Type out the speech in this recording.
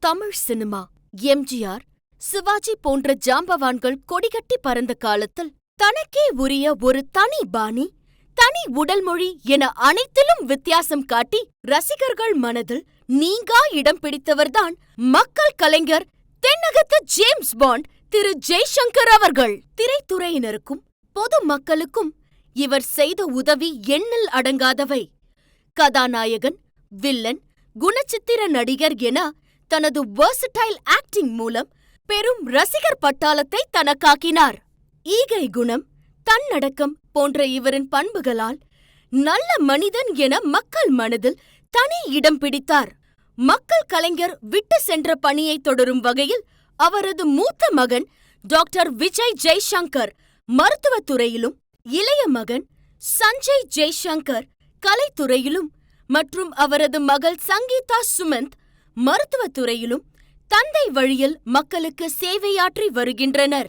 Tamil cinema MGR, Sivaji போன்ற ஜாம்பவான்கள் கொடிகட்டி பறந்த காலத்தில் தனக்கே உரிய ஒரு தனி பாணி, தனி உடல்மொழி என அனைத்திலும் வித்தியாசம் காட்டி ரசிகர்கள் மனதில் நீங்கா இடம் பிடித்தவர்தான் மக்கள் கலைஞர், தென்னகத்து ஜேம்ஸ் பாண்ட் திரு ஜெய்சங்கர் அவர்கள். திரைத்துறையினருக்கும் பொது மக்களுக்கும் இவர் செய்த உதவி எண்ணில் அடங்காதவை. கதாநாயகன், வில்லன், குணச்சித்திர நடிகர் என தனது வெர்சடைல் ஆக்டிங் மூலம் பெரும் ரசிகர் பட்டாளத்தை தனக்காக்கினார். ஈகை குணம், தன்னடக்கம் போன்ற இவரின் பண்புகளால் நல்ல மனிதன் என மக்கள் மனதில் தனி இடம் பிடித்தார். மக்கள் கலைஞர் விட்டு சென்ற பணியை தொடரும் வகையில் அவரது மூத்த மகன் டாக்டர் விஜய் ஜெய்சங்கர் மருத்துவத் துறையிலும், இளைய மகன் சஞ்சய் ஜெய்சங்கர் கலைத்துறையிலும் மற்றும் அவரது மகள் சங்கீதா சுமந்த் மருத்துவத் துறையிலும் தந்தை வழியில் மக்களுக்கு சேவையாற்றி வருகின்றனர்.